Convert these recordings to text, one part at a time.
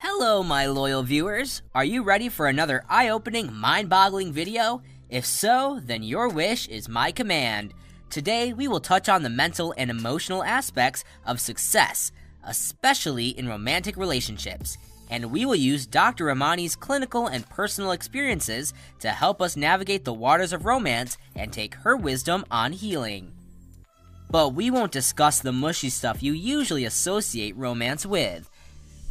Hello, my loyal viewers. Are you ready for another eye-opening, mind-boggling video? If so, then your wish is my command. Today, we will touch on the mental and emotional aspects of success, especially in romantic relationships. And we will use Dr. Ramani's clinical and personal experiences to help us navigate the waters of romance and take her wisdom on healing. But we won't discuss the mushy stuff you usually associate romance with.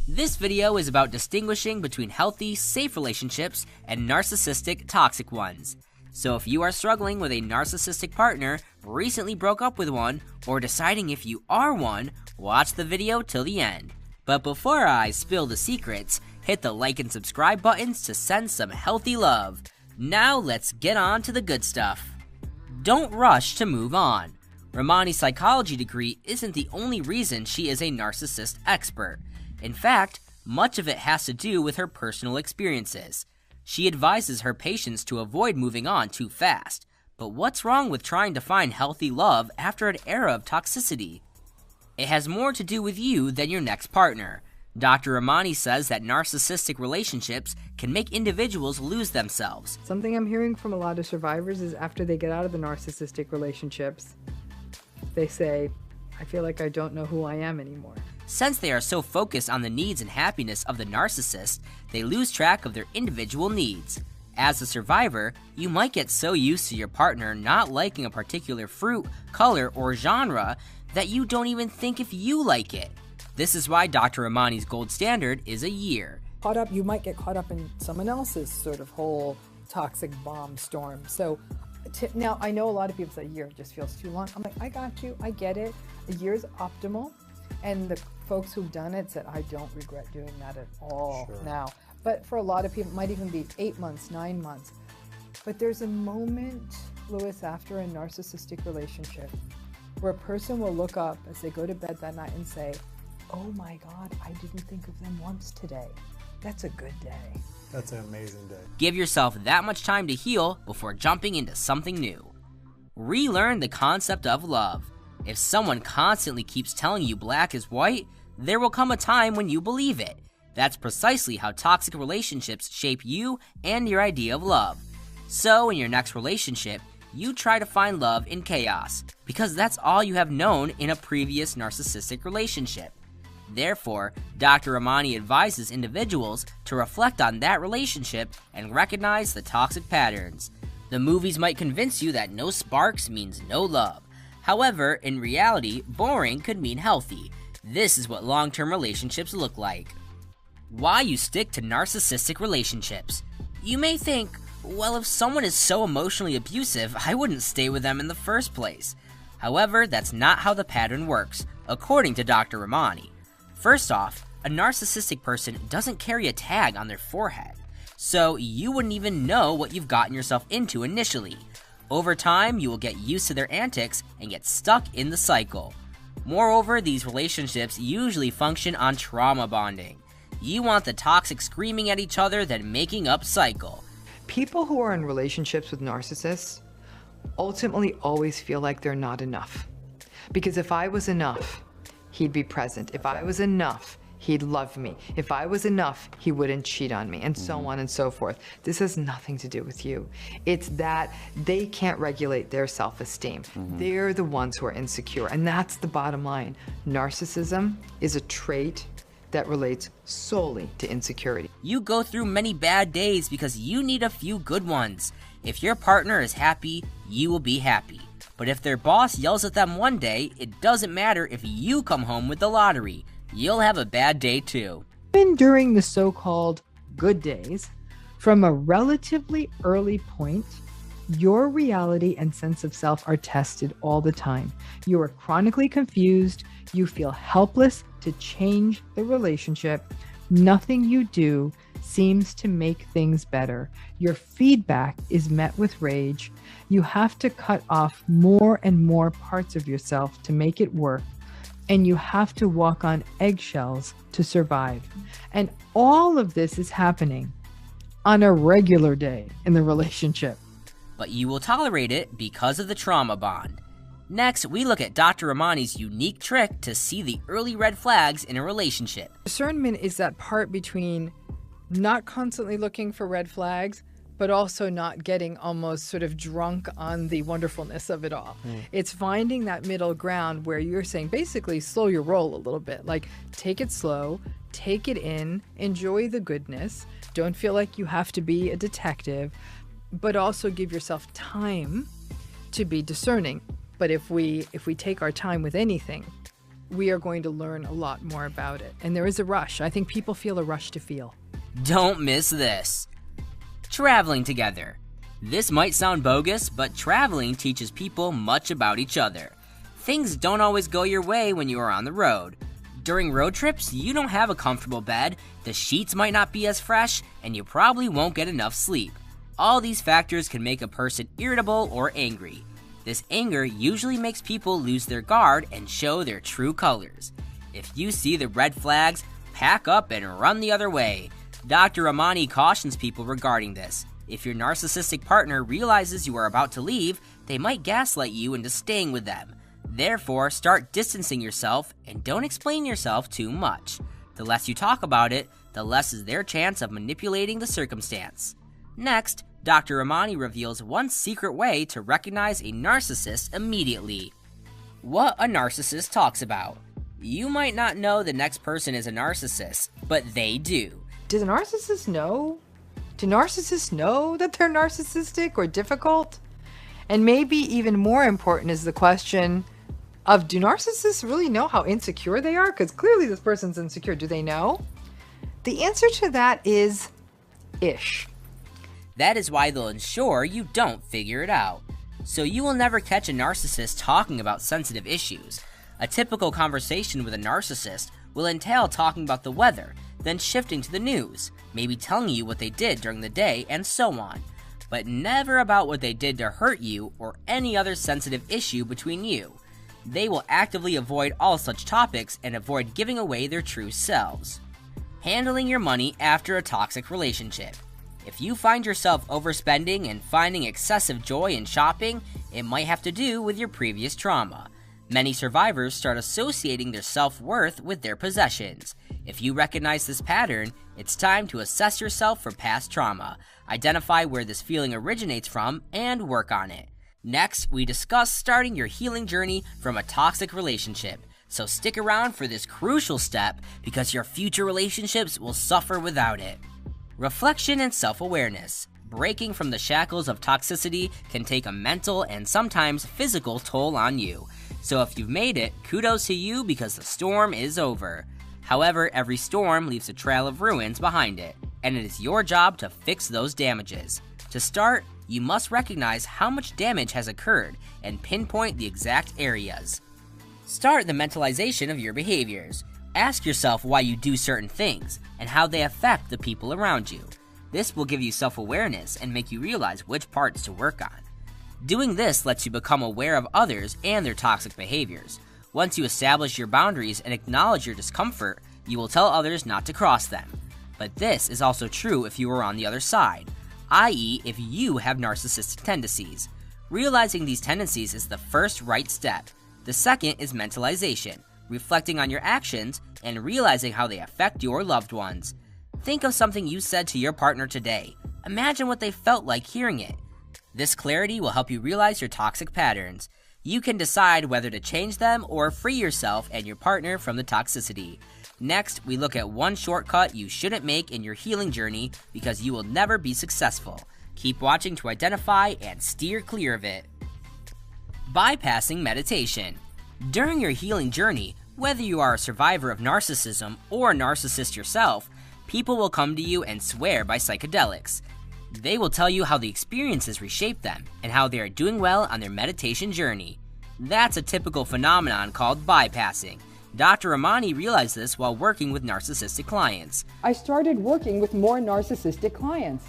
This video is about distinguishing between healthy, safe relationships and narcissistic, toxic ones. So if you are struggling with a narcissistic partner, recently broke up with one, or deciding if you are one, watch the video till the end. But before I spill the secrets, hit the like and subscribe buttons to send some healthy love. Now let's get on to the good stuff. Don't rush to move on. Ramani's psychology degree isn't the only reason she is a narcissist expert. In fact, much of it has to do with her personal experiences. She advises her patients to avoid moving on too fast. But what's wrong with trying to find healthy love after an era of toxicity? It has more to do with you than your next partner. Dr. Ramani says that narcissistic relationships can make individuals lose themselves. Something I'm hearing from a lot of survivors is after they get out of the narcissistic relationships, they say, I feel like I don't know who I am anymore. Since they are so focused on the needs and happiness of the narcissist, they lose track of their individual needs. As a survivor, you might get so used to your partner not liking a particular fruit, color, or genre that you don't even think if you like it. This is why Dr. Ramani's gold standard is a year. You might get caught up in someone else's sort of whole toxic bomb storm. So now I know a lot of people say a year just feels too long. I'm like, I got you, I get it. A year's optimal. And the folks who've done it said, I don't regret doing that at all now. But for a lot of people, it might even be 8 months, 9 months. But there's a moment, Louis, after a narcissistic relationship where a person will look up as they go to bed that night and say, oh my God, I didn't think of them once today. That's a good day. That's an amazing day. Give yourself that much time to heal before jumping into something new. Relearn the concept of love. If someone constantly keeps telling you black is white, there will come a time when you believe it. That's precisely how toxic relationships shape you and your idea of love. So in your next relationship, you try to find love in chaos, because that's all you have known in a previous narcissistic relationship. Therefore, Dr. Ramani advises individuals to reflect on that relationship and recognize the toxic patterns. The movies might convince you that no sparks means no love. However, in reality, boring could mean healthy. This is what long-term relationships look like. Why you stick to narcissistic relationships. You may think, well, if someone is so emotionally abusive, I wouldn't stay with them in the first place. However, that's not how the pattern works, according to Dr. Ramani. First off, a narcissistic person doesn't carry a tag on their forehead, so you wouldn't even know what you've gotten yourself into initially. Over time, you will get used to their antics and get stuck in the cycle. Moreover, these relationships usually function on trauma bonding. You want the toxic screaming at each other, then making up cycle. People who are in relationships with narcissists ultimately always feel like they're not enough. Because if I was enough, he'd be present. If I was enough, he'd love me. If I was enough, he wouldn't cheat on me, and so on and so forth. This has nothing to do with you. It's that they can't regulate their self-esteem. They're the ones who are insecure, and that's the bottom line. Narcissism is a trait that relates solely to insecurity. You go through many bad days because you need a few good ones. If your partner is happy, you will be happy. But if their boss yells at them one day, it doesn't matter if you come home with the lottery. You'll have a bad day too. Even during the so-called good days, from a relatively early point, your reality and sense of self are tested all the time. You are chronically confused. You feel helpless to change the relationship. Nothing you do seems to make things better. Your feedback is met with rage. You have to cut off more and more parts of yourself to make it work. And you have to walk on eggshells to survive. And all of this is happening on a regular day in the relationship. But you will tolerate it because of the trauma bond. Next, we look at Dr. Ramani's unique trick to see the early red flags in a relationship. Discernment is that part between not constantly looking for red flags, but also not getting almost sort of drunk on the wonderfulness of it all. It's finding that middle ground where you're saying basically slow your roll a little bit. Like, take it slow, take it in, enjoy the goodness. Don't feel like you have to be a detective, but also give yourself time to be discerning. But if we take our time with anything, we are going to learn a lot more about it. And there is a rush. I think people feel a rush to feel. Don't miss this. Traveling together. This might sound bogus, but traveling teaches people much about each other. Things don't always go your way when you are on the road. During road trips, you don't have a comfortable bed, the sheets might not be as fresh, and you probably won't get enough sleep. All these factors can make a person irritable or angry. This anger usually makes people lose their guard and show their true colors. If you see the red flags, pack up and run the other way. Dr. Ramani cautions people regarding this. If your narcissistic partner realizes you are about to leave, they might gaslight you into staying with them. Therefore, start distancing yourself and don't explain yourself too much. The less you talk about it, the less is their chance of manipulating the circumstance. Next, Dr. Ramani reveals one secret way to recognize a narcissist immediately. What a narcissist talks about. You might not know the next person is a narcissist, but they do. Does a narcissist know? Do narcissists know that they're narcissistic or difficult? And maybe even more important is the question of, do narcissists really know how insecure they are? Because clearly this person's insecure. Do they know? The answer to that is ish. That is why they'll ensure you don't figure it out. So you will never catch a narcissist talking about sensitive issues. A typical conversation with a narcissist will entail talking about the weather, then shifting to the news, maybe telling you what they did during the day, and so on. But never about what they did to hurt you or any other sensitive issue between you. They will actively avoid all such topics and avoid giving away their true selves. Handling your money after a toxic relationship. If you find yourself overspending and finding excessive joy in shopping, it might have to do with your previous trauma. Many survivors start associating their self-worth with their possessions. If you recognize this pattern, it's time to assess yourself for past trauma, identify where this feeling originates from, and work on it. Next, we discuss starting your healing journey from a toxic relationship. So stick around for this crucial step because your future relationships will suffer without it. Reflection and self-awareness. Breaking from the shackles of toxicity can take a mental and sometimes physical toll on you. So if you've made it, kudos to you because the storm is over. However, every storm leaves a trail of ruins behind it, and it is your job to fix those damages. To start, you must recognize how much damage has occurred and pinpoint the exact areas. Start the mentalization of your behaviors. Ask yourself why you do certain things and how they affect the people around you. This will give you self-awareness and make you realize which parts to work on. Doing this lets you become aware of others and their toxic behaviors. Once you establish your boundaries and acknowledge your discomfort, you will tell others not to cross them. But this is also true if you are on the other side, i.e. if you have narcissistic tendencies. Realizing these tendencies is the first right step. The second is mentalization, reflecting on your actions and realizing how they affect your loved ones. Think of something you said to your partner today. Imagine what they felt like hearing it. This clarity will help you realize your toxic patterns. You can decide whether to change them or free yourself and your partner from the toxicity. Next, we look at one shortcut you shouldn't make in your healing journey because you will never be successful. Keep watching to identify and steer clear of it. Bypassing meditation. During your healing journey, whether you are a survivor of narcissism or a narcissist yourself, people will come to you and swear by psychedelics. They will tell you how the experiences reshaped them and how they are doing well on their meditation journey. That's a typical phenomenon called bypassing. Dr. Ramani realized this while working with narcissistic clients. I started working with more narcissistic clients.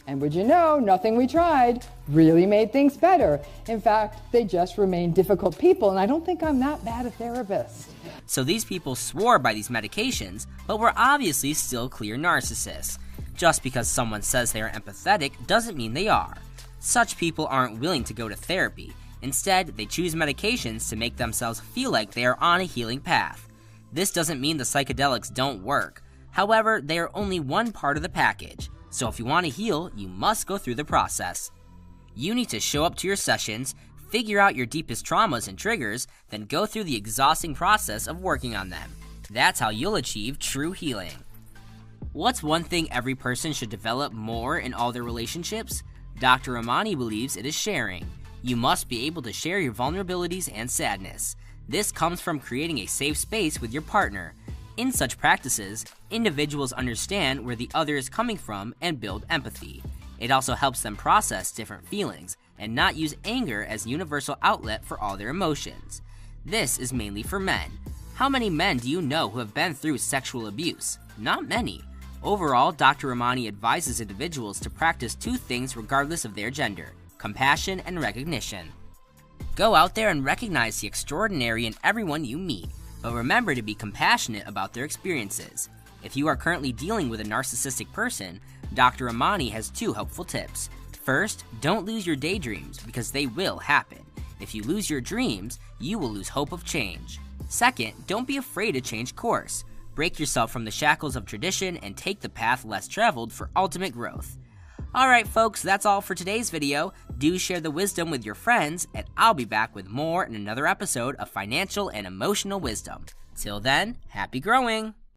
And would you know, nothing we tried really made things better. In fact, they just remain difficult people, and I don't think I'm that bad a therapist. So these people swore by these medications, but were obviously still clear narcissists. Just because someone says they are empathetic doesn't mean they are. Such people aren't willing to go to therapy, Instead, they choose medications to make themselves feel like they are on a healing path. This doesn't mean the psychedelics don't work. However, they are only one part of the package, so if you want to heal, you must go through the process. You need to show up to your sessions, figure out your deepest traumas and triggers, then go through the exhausting process of working on them. That's how you'll achieve true healing. What's one thing every person should develop more in all their relationships? Dr. Ramani believes it is sharing. You must be able to share your vulnerabilities and sadness. This comes from creating a safe space with your partner. In such practices, individuals understand where the other is coming from and build empathy. It also helps them process different feelings and not use anger as a universal outlet for all their emotions. This is mainly for men. How many men do you know who have been through sexual abuse? Not many. Overall, Dr. Ramani advises individuals to practice two things regardless of their gender: compassion and recognition. Go out there and recognize the extraordinary in everyone you meet, but remember to be compassionate about their experiences. If you are currently dealing with a narcissistic person, Dr. Ramani has two helpful tips. First, don't lose your daydreams because they will happen. If you lose your dreams, you will lose hope of change. Second, don't be afraid to change course. Break yourself from the shackles of tradition and take the path less traveled for ultimate growth. Alright folks, that's all for today's video. Do share the wisdom with your friends, and I'll be back with more in another episode of Financial and Emotional Wisdom. Till then, happy growing!